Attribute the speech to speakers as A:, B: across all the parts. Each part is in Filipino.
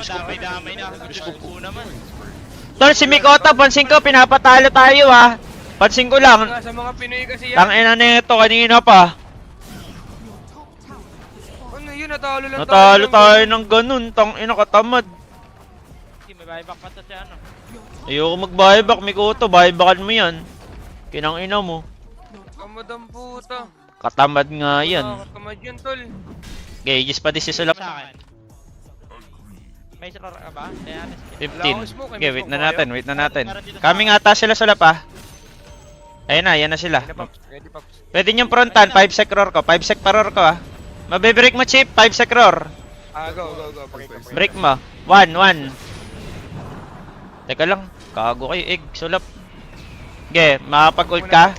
A: Damay na. Gusto ko naman.
B: Tol, si Mikota, pansin ko, pinapatalo tayo ha. Pansin ko lang.
C: Sa mga Pinoy kasi yan.
B: Tangina nito kanina pa.
C: Ano yun, natalo lang
B: Natalo tayo ng ganun, tangina katamad.
A: May buyback pa to siya ano.
B: Ayoko mag-buyback, Mikoto, buybackan mo yan. Kinang ina mo.
C: Kamadang puta.
B: Katamad nga yan.
C: Katamad yan, tol.
B: Gagis pa di si Sulap.
A: Sa akin. May sura ka ba? Kaya
B: 15. Okay, wait na natin. Kami nga ata sila Sulap ah. Ayun na, yan na sila.
C: Ready, Pops.
B: Pwede niyong frontan, 5 sec roar ko. 5 sec paror ko ah. Mabibreak mo chip, 5 sec roar.
C: Go. Pakita.
B: Break mo. 1. Teka lang, kago kayo, egg, Sulap. Okay, makapag-ult ka.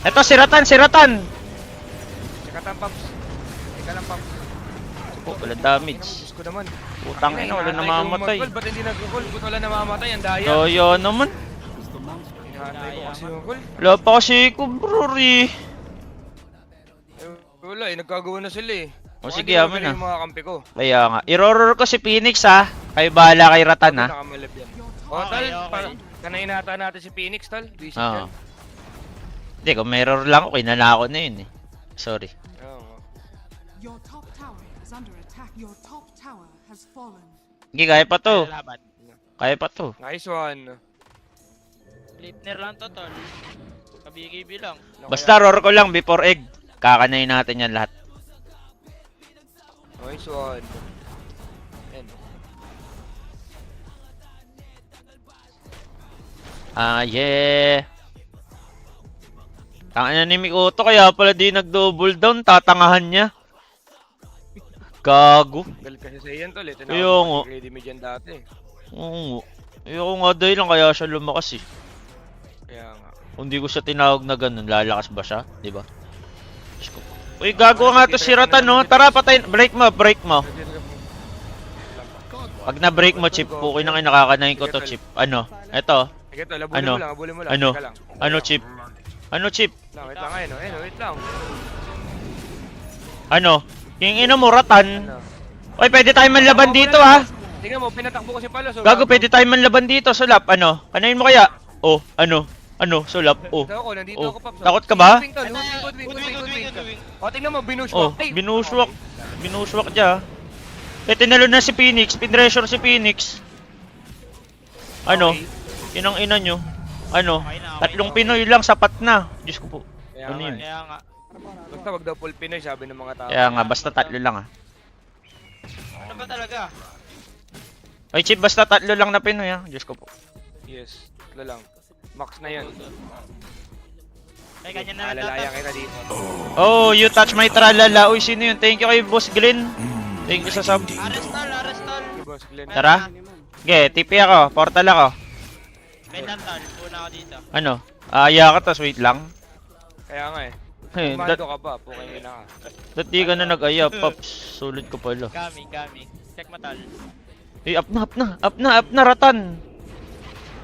B: Eto, siratan!
C: Sikatan, Pops. Teka lang, Pops.
B: Oh, wala damage.
C: Diyos ko naman.
B: Putang ina, wala namamatay.
C: Ba't hindi nag-call? Ba't wala namamatay? Ang daya.
B: So, yun naman.
C: Hinahatay ko kasi yung call.
B: Wala pa kasi ko, bro, eh.
C: Wala nagkagawa na sila eh.
B: O
C: Baka
B: sige,
C: di
B: amin
C: mabili
B: na.
C: yung mga kampi ko.
B: Kaya nga. I-roar ko si Phoenix ha. Kayo bahala kay Ratan ha.
C: Nakamalab yan. O, tal. Kanain nata natin si Phoenix, tal. Visit
B: Oo.
C: yan.
B: Hindi, kung may roar lang ako, kinala ko na yun eh. Sorry.
C: Oo.
D: Your top tower is under attack. Your top tower has fallen.
B: Hindi, kaya pa to.
A: laban.
B: Kaya pa to.
C: Nice one.
A: Flipner lang to, tol. Kabigi lang.
B: Basta roar ko lang before egg. Kakanayin natin yan lahat.
C: Nice one. Yan.
B: Ah, yeah. Tangina ni Mikoto, kaya pala di nag-double down. Tatangahan niya. Gago.
C: Galit kasi sa iyan, tol. Ito
B: Ayun,
C: na
B: oh.
C: ako. Ready me dyan dati.
B: Oo. Ayoko nga dahil lang kaya siya lumakas eh.
C: Kaya nga.
B: Kung di ko siya tinawag na ganun, lalakas ba siya? Di ba? Diyos ko. Uy, gago nga to si Ratan, no? Tara, patay. Break mo. Pag na-break mo, Chip, pukin na nakakanayin ko to, Chip. Ano? Eto.
C: Sige, tol.
B: Ano?
C: Abulin mo lang.
B: Ano?
C: Teka lang.
B: Ano, Chip? Ano, Chip?
C: Wait lang. Ayun, wait lang.
B: Ano? Yung ina mo, Ratan.
C: Ano?
B: Uy, pwede tayo manlaban dito, ha?
C: Tingnan mo, pinatakbo ko si Palos. oh.
B: Gago, pwede tayo manlaban dito, Sulap. Ano? Kanayin mo kaya? Oh, ano? Ano, Sulap? Oh.
C: Nandito
B: Oh.
C: ako, Paps.
B: Takot ka ba?
C: Hoodwink, tol. Hoodwink. O, tingnan mo, binushwalk.
B: Oh, binushwak dya. Eh, tinalo na si Phoenix. Pinressure si Phoenix. Ano?
C: Okay.
B: Inang ina nyo. Ano?
A: Okay na, okay
B: Tatlong
A: na.
B: Pinoy lang, sapat na. Diyos ko po.
C: Kaya
B: Ano
C: nga
B: yun?
C: eh.
A: Kaya nga.
C: Basta wag daw full Pinoy, sabi ng mga tao.
B: Kaya nga, basta tatlo lang ah.
A: Ano ba talaga?
B: Ay, Chip, basta tatlo lang na Pinoy ah. Diyos ko po.
C: Yes, ito lang. Max na yan.
A: Ay, ganyan na lang
C: Alalaya
A: dapat.
C: kita dito.
B: Oh, you touch my tralala. Uy, sino yun? Thank you kay Boss Glenn. Thank you sa sub.
A: Arestol.
C: Si Boss Glenn.
B: Tara. Okay, TP ako. Portal ako.
A: Mental tol. Una ako dito.
B: Ano? Aya ka, tas wait lang.
C: Kaya nga eh.
B: Hey,
C: Kumando ka pa, pukay na ka.
B: that di ka na nag-aya, Pops. Sulit ko pala.
A: Gami. Check mo tol.
B: Eh, up na, Ratan.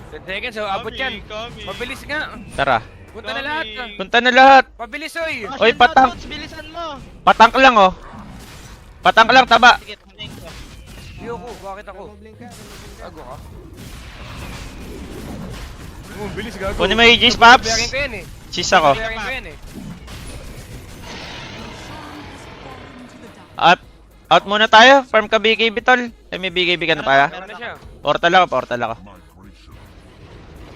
C: 10 seconds, so abot yan.
A: Kami.
C: Mabilis nga.
B: Tara.
C: Punta na lahat.
B: Punta na lahat.
C: Pabilis, oy.
B: Oy, patang.
A: Bilisan mo.
B: Patang lang, oh. Patang lang, taba.
A: Sige, tumating ko.
C: Di ako, bakit ako? Gago ka. Oh, bilis gago.
B: Kunin mo yung Aegis, Paps.
C: Bayarin ko yan eh.
B: Cheese ako.
C: Bayarin ko yan eh.
B: Out muna tayo. Farm ka BKB, tol. Eh, may BKB ka na pala.
C: Meron na siya.
B: Portal ako.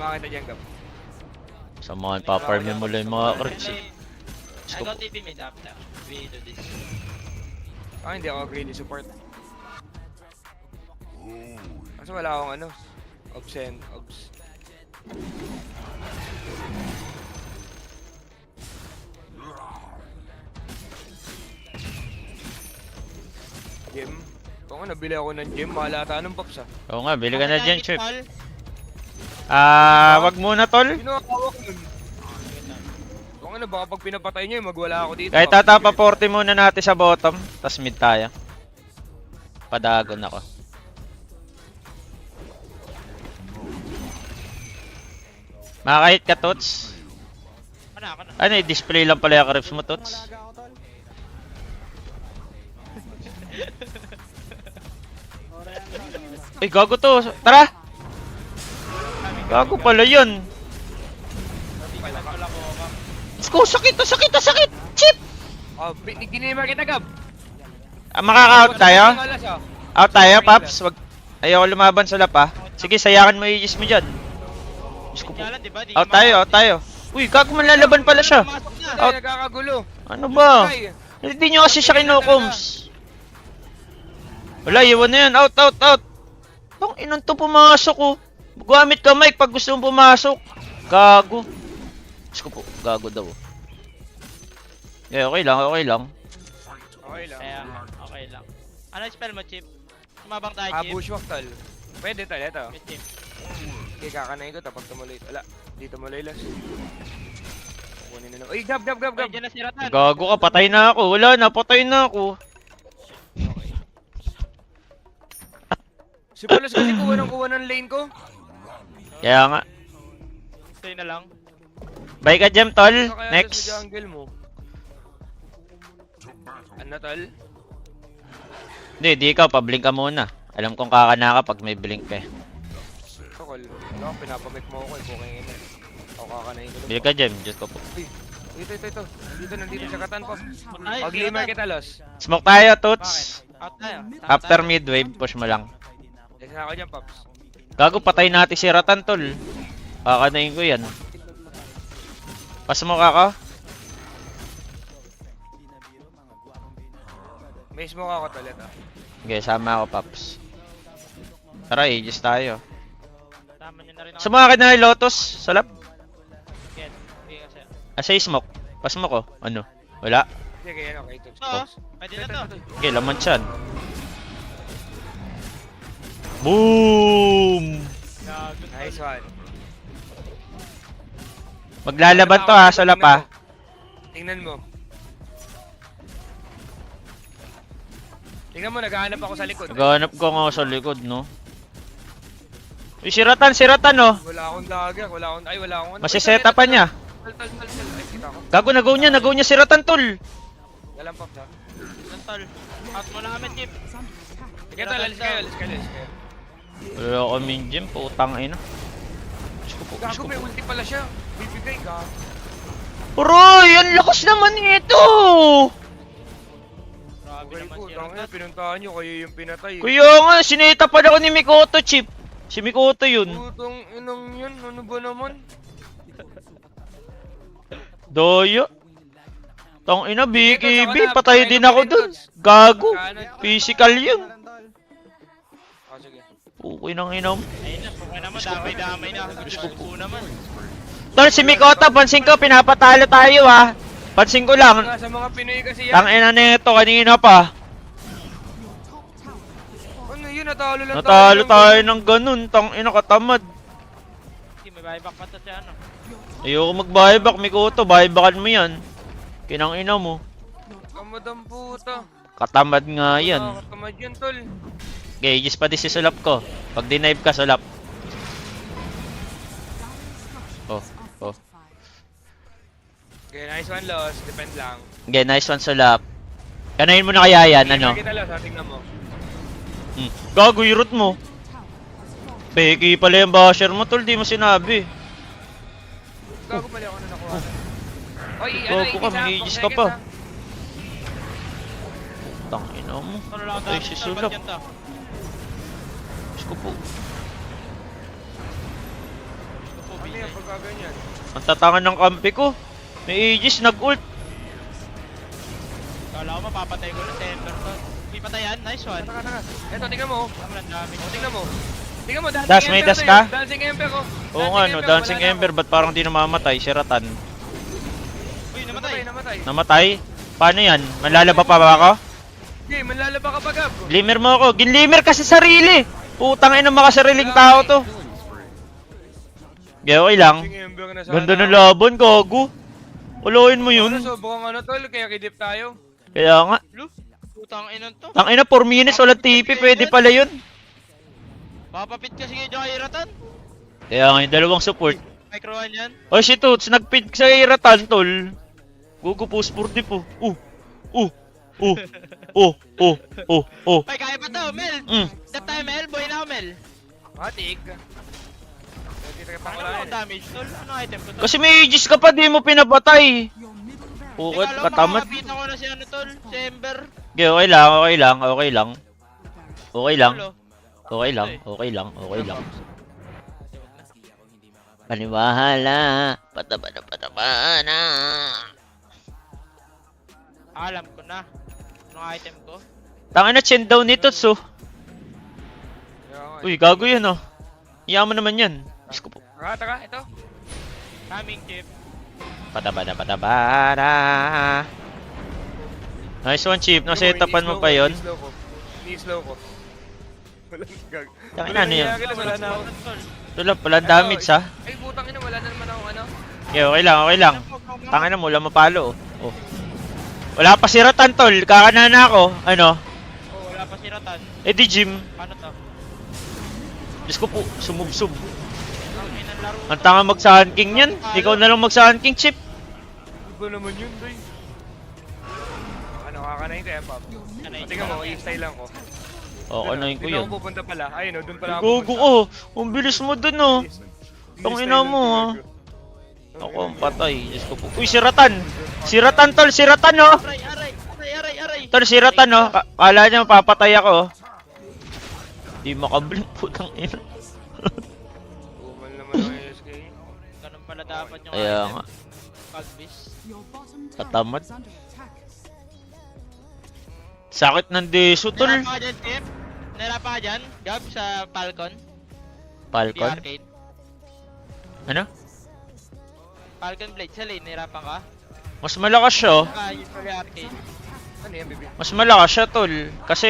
C: Makakita dyan, Gab.
B: Samahan, pa-farmin mo lang yung mga crits eh.
A: I got TP mid after. We do this.
C: Hindi ako greedy support. Kasi wala akong ano. Obs. Gem. Kung nga, nabili ako ng gem. Mahalata ng Pops ah.
B: Oo nga, bili ka na dyan, Chip.
A: Tol.
B: Wag muna, tol.
C: Sino ang hawak nun? Kung ano, baka pag pinapatay nyo, magwala ako dito.
B: Kahit tatapa 40 muna natin sa bottom, tas mid tayo. Padagon ako. Makakahit ka, Tots?
A: Ako na.
B: Ano, i-display lang pala yung creeps mo, Tots? Ay, gago to. Tara! Gago pala yun. Let's go! Sakit to! Sakit to! Sakit! Chip!
C: Oh, ginimar kita, Gab.
B: Makaka-out tayo?
C: Ang alas, oh.
B: Out tayo, Paps? Wag... Ayoko lumaban sa lap, ah. Sige, sayangan mo yung Aegis mo dyan. Diyos ko po.
A: Kaya lang, di ba? Di
B: Out tayo, out tayo. Uy, gago manlalaban pala siya.
A: Pumasok na.
C: Ay,
B: Out.
C: nagkakagulo.
B: Ano ba?
C: Ay,
B: Hindi nyo kasi siya kinukoms. Wala, iwan na yan. Out, out, out. Tang inon to pumasok, oh. Gumamit ka, Mike, pag gusto mong pumasok. Gago. Diyos ko po, gago daw. Okay lang, okay lang.
C: okay lang.
A: Kaya, okay lang. Ano yung spell mo, Chip? Sumabang tayo, Chip.
C: Bushwalk, tol. Pwede, tol. Ito.
A: Yes, Chip.
C: Okay, kakanayin ko tapos tumuloy. Wala. Dito tumuloy las. Kukunin na lang. Uy, Gab.
A: Ay, dyan na si Ratan.
B: Gago ka, patay na ako. Wala na, patay na ako.
C: Si Palos kasi kuha ng lane ko.
B: Kaya nga.
A: Stay na lang.
B: Bye ka, Jem, tol.
C: Ano kaya
B: Next.
C: sa jungle mo? Ano, tol?
B: Hindi, di ikaw, pablink ka muna. Alam kong kakana ka pag may blink ka eh.
C: Tokol. Ano, pinapamik mo ako eh. Bukang ina. Ako kakanayin ko.
B: Bili ka, Jem. Diyos ko po.
C: Uy, ito. Nandito sa katan po.
A: Ay,
C: Pag-glimmer
A: si Ratan.
C: kita, Los.
B: Smoke tayo, Toots.
A: Bakit? Out tayo.
B: After mid-wave, push mo lang.
C: Yes na ako dyan, Pops.
B: Gago, patay natin si Ratan, tol. Kakanayin ko yan. Pasmoke ako.
C: May smoke ako, tol. Ito.
B: Okay, sama ako, Paps. Tara, Aegis tayo.
A: Tama niyo na rin ako.
B: Sumakit na yung Lotus. Salap.
A: Get. Hindi kasi.
B: Asa yung smoke? Pasmoke ko. Ano? Wala.
C: Sige, ano, okay. Ito.
A: Oo. Pwede na to.
B: Okay, laman siyan. Boom!
A: Gago.
C: Nice one.
B: Maglalaban to ha, salap ha.
C: Tingnan mo. Tingnan mo, naghahanap ako sa likod.
B: Naghanap ko nga sa likod, no? Uy, siratan, oh.
C: Wala akong dagger, wala akong ano.
B: Masiseta pa niya.
C: Tal. Ay, kita ko.
B: Gago, nagaw niya siratan, tol.
C: Walang pop, ha?
A: Tol. Out mo na kami, Chip.
D: Is under attack.
C: Sige, tol, alis kayo.
B: Wala kaming gym, putang ina. Diyos ko po, Diyos
C: Gago,
B: ko
C: may
B: po.
C: ulti pala siya. Bibigay, gago.
B: Uroy, ang lakas naman nito!
A: Grabe
C: Okay
A: naman
C: po,
A: si
C: tangina,
A: Ratan.
C: pinuntahan nyo, kayo yung pinatay.
B: Kuya nga, sinita pa ako ni Mikoto, Chip. Si Mikoto yun.
C: Putong inong yun, ano ba naman?
B: Doyo. Tang ina, BKB, patay din ako dun. Gago, physical yun.
C: Ah, sige.
B: Pukoy ng ina mo.
A: Ayun na, okay naman. Damay-damay na. Gusto ko naman.
B: Tol, si Mikoto, pansin ko, pinapatalo tayo ha. Pansin ko lang.
C: Nga, sa mga Pinoy kasi yan.
B: Tang ina nito, kanina pa.
D: Your top tower has fallen.
C: Ano yun, natalo lang
B: Natalo tayo ng ganun, tang ina katamad.
A: Hindi, may buyback pa to si ano.
B: Ayoko mag-buyback, Mikoto, buybackan mo yan. Kinang ina mo.
C: Kamadang puta.
B: Katamad nga yan.
C: Kamad yun, tol.
B: Gauges pa din si Sulap ko. Pag denive ka, Sulap.
D: Dire
B: Oh,
D: structures
B: oh.
D: are fortified.
C: Okay, nice one, Los. Depend lang.
B: Okay, nice one, Sulap. Kanayin mo na kaya yan, ano?
C: Kita, Los, tingnan mo.
B: Gago, yung root mo.
D: Tower has fallen.
B: Peki pala yung basher mo, tol, di mo sinabi.
C: Gago mali ako na nakuha. Oy,
B: Gago ka, may aegis ka pa.
C: ha?
B: Tang ina mo.
A: Ano lang
B: Patay si Sulap.
A: yan to?
B: Diyos ko po.
A: Gusto ko,
C: Ano
A: Bisay.
C: yan, pagkaganyan?
B: Ang tatangan ng kampi ko. May Aegis, nag-ult.
A: Kala ko mapapatay ko na si Ember to. May patayan, nice one.
C: Taka. Eto, tingnan mo.
A: Ang dami.
C: Tingnan mo. Tingnan mo, dancing
B: Das, may
C: ember
B: das
C: to
B: ka?
C: yun. Dancing ember ko.
B: Oo nga, no, Dancing
C: wala na
B: Ember, ba't parang di namamatay? Si Ratan.
A: Uy,
C: ako.
A: namatay.
C: Namatay.
B: Namatay? Paano yan? Manlalaba pa ba ako?
C: Hindi, manlalaba ka pa, Gab.
B: Glimmer mo ako. Ginlimmer kasi sarili. Putang ina, makasariling tao to. Okay lang.
C: Dancing ember na sana.
B: Ganda ng laban, gago. Uloyin mo yun.
C: Ano, sobrang ano, tol, kaya kidip tayo.
B: Kaya nga.
A: Lu, putang inan to.
B: Tang ina, 4 minutes walang TP, pwede pala yun.
A: Papapit kasi kay Jai Ratan.
B: Kaya nga yung dalawang support.
A: Micro 1 yan.
B: Oh si Toots, nag-pid sa Iratan, tol. Gugu po, sporty po. Oh. Oh. Oh. Oh. Oh.
A: Ay, kaya pa to, Mel! Step tayo, Mel! Buhay na ako, Mel!
C: Matik. Dito ka pa
A: Ano
C: wala
A: ang
C: yan.
A: damage, tol? Ano item ko to?
B: Kasi may Aegis ka pa, di mo pinapatay.
D: Your middle barracks
B: Ukot,
A: Teka lang,
B: katamad.
A: makakapita ko na si ano, tol? Si Ember.
B: Okay, okay lang, okay lang, okay lang. Okay lang,
A: Tol, oh.
B: okay lang, okay lang, okay lang. Paniwahala, pataba na.
A: Alam ko na. Anong item ko?
B: Tangin na chin down nito, so.
C: Kaya nga,
B: Uy, gago yun, oh. Iyaman naman yan. Diyos ko po.
C: Taka, ito.
A: Coming, chip.
B: Pataba na. Nice one, Chief. Nasetapan mo pa yon.
C: Ni-slow ko. Walang gag.
B: Tangin na, ano yun?
C: Wala na ako.
A: Tol.
B: Tulap, walang damage, ha?
C: Ay, putang ina, wala na naman ako ano.
B: Okay, okay lang, okay lang. Tangin na mo, wala mapalo, oh. Wala pa si Ratan, tol. Kakanana ako. Ano?
A: Oh, wala pa si Ratan.
B: Eh di Jim.
A: Paano to?
B: Diyos ko po, sumubsub.
A: Ang inang laro.
B: Ang tanga mag-Sun King yan. Ikaw na lang mag-Sun King, Chip.
C: Iba naman yun, doy. Ano, kakanayin ko yan, Pop.
A: Kanay.
C: Tingnan mo, i-style lang ko.
B: Oo, ano yun ko
C: Dito
B: yun.
C: ako pupunta pala. Ayun, oh, dun pala ako
B: Gugu ko. Ang bilis mo dun, oh. Tang
C: I-style
B: ina
C: lang
B: mo, ha.
C: talaga.
B: Ako ang patay. Diyos ko po. Uy, si Ratan. Si Ratan, tol. Si Ratan, oh.
A: Aray.
B: Tol, si Ratan, oh. Kala niya mapapatay ako, oh. Di makablink po ng ina.
C: Tumal naman ang ASK.
A: Ganun pala dapat yung
B: Kaya
A: item.
B: nga.
A: Pag-bis.
D: Your bottom tower
B: Katamad.
D: is under attack.
B: Sakit ng deso, tol.
A: Nahirapan ka dyan, Chip? Nahirapan ka dyan? Gab, sa Falcon? Di
B: Falcon.
A: arcade?
B: Ano?
A: Falcon Blade sa lane, nahirapan ka?
B: Mas malakas siya, oh.
A: Usually arcade.
C: Ano yan, baby?
B: Mas malakas siya, tol. Kasi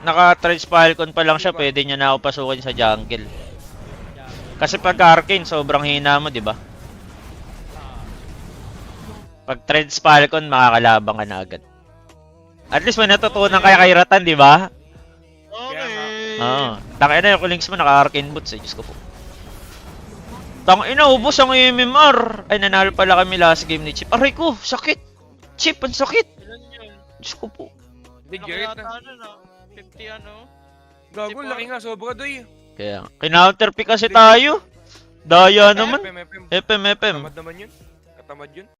B: naka-Trades Falcon pa lang siya, pwede niya na ako pasukin sa jungle. Kasi pag Arcane, sobrang hina mo, di ba? Pag Trades Falcon, makakalabang ka na agad. At least may natutunan kay Ratan, di ba?
A: Okay.
B: Oo. Tangina na yung Kulings mo, naka-Arcane boots, eh. Diyos ko po. Tangina, ubos ang MMR. Ay, nanalo pala kami last game ni Chip. Aray ko, sakit. Chip, ang sakit.
A: Ilan yun?
B: Diyos ko po.
C: Big
A: Laki
C: Jared
A: yata
C: na.
A: ano na? 50 ano?
C: Gago, laki nga, sobra, doy.
B: Kaya, kinounterpick kasi tayo. Daya naman.
C: FM.
B: FM.
C: Tamad naman yun. Katamad yun.